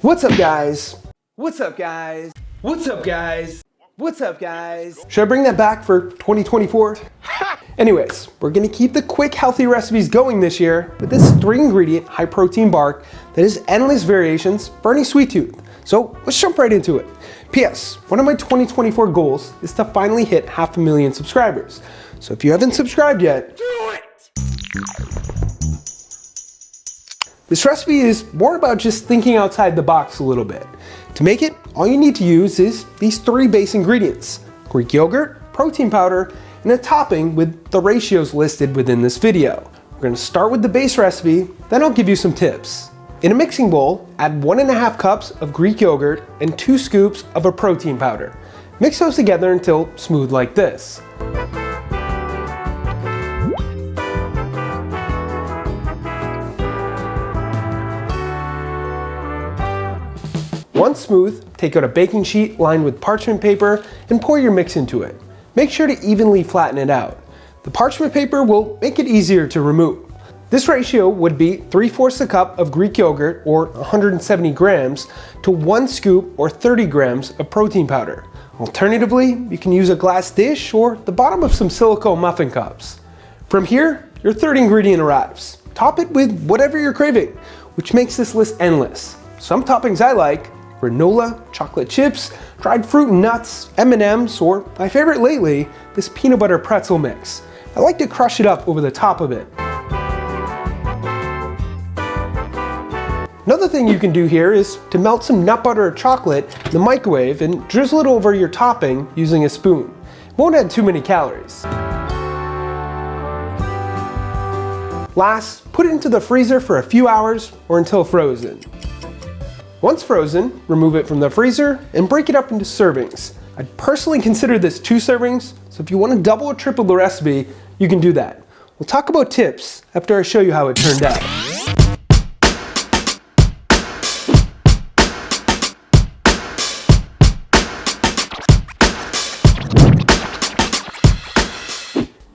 What's up, guys? What's up, guys? What's up, guys? What's up, guys? Should I bring that back for 2024? Anyways, we're gonna keep the quick, healthy recipes going this year with this 3-ingredient, high-protein bar that has endless variations for any sweet tooth. So let's jump right into it. P.S. One of my 2024 goals is to finally hit 500,000 subscribers. So if you haven't subscribed yet, do it! This recipe is more about just thinking outside the box a little bit. To make it, all you need to use is these 3 base ingredients: Greek yogurt, protein powder, and a topping with the ratios listed within this video. We're going to start with the base recipe, then I'll give you some tips. In a mixing bowl, add 1.5 cups of Greek yogurt and 2 scoops of a protein powder. Mix those together until smooth like this. Once smooth, take out a baking sheet lined with parchment paper and pour your mix into it. Make sure to evenly flatten it out. The parchment paper will make it easier to remove. This ratio would be 3/4 a cup of Greek yogurt, or 170 grams, to 1 scoop or 30 grams of protein powder. Alternatively, you can use a glass dish or the bottom of some silicone muffin cups. From here, your 3rd ingredient arrives. Top it with whatever you're craving, which makes this list endless. Some toppings I like: granola, chocolate chips, dried fruit and nuts, M&Ms, or my favorite lately, this peanut butter pretzel mix. I like to crush it up over the top of it. Another thing you can do here is to melt some nut butter or chocolate in the microwave and drizzle it over your topping using a spoon. It won't add too many calories. Last, put it into the freezer for a few hours or until frozen. Once frozen, remove it from the freezer and break it up into servings. I'd personally consider this 2 servings, so if you want to double or triple the recipe, you can do that. We'll talk about tips after I show you how it turned out.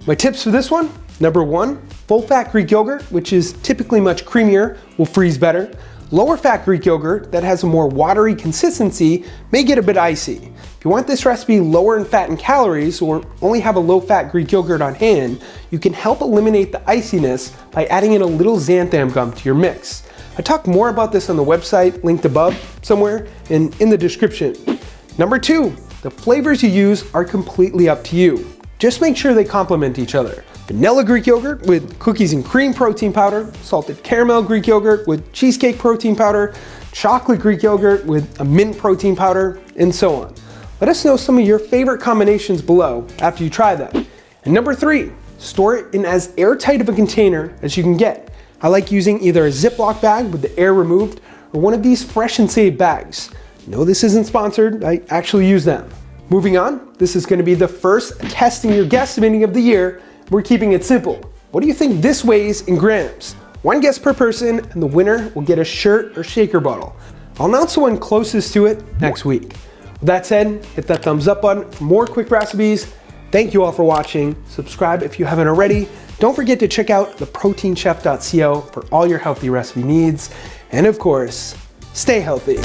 My tips for this one: number 1, full-fat Greek yogurt, which is typically much creamier, will freeze better. Lower-fat Greek yogurt that has a more watery consistency may get a bit icy. If you want this recipe lower in fat and calories, or only have a low-fat Greek yogurt on hand, you can help eliminate the iciness by adding in a little xanthan gum to your mix. I talk more about this on the website, linked above somewhere and in the description. Number 2, the flavors you use are completely up to you. Just make sure they complement each other. Vanilla Greek yogurt with cookies and cream protein powder, salted caramel Greek yogurt with cheesecake protein powder, chocolate Greek yogurt with a mint protein powder, and so on. Let us know some of your favorite combinations below after you try them. And number 3, store it in as airtight of a container as you can get. I like using either a Ziploc bag with the air removed or one of these Fresh and Save bags. No, this isn't sponsored, I actually use them. Moving on, this is going to be the first testing your guesstimating of the year. We're keeping it simple. What do you think this weighs in grams? 1 guess per person, and the winner will get a shirt or shaker bottle. I'll announce the one closest to it next week. With that said, hit that thumbs up button for more quick recipes. Thank you all for watching. Subscribe if you haven't already. Don't forget to check out theproteinchef.co for all your healthy recipe needs. And of course, stay healthy.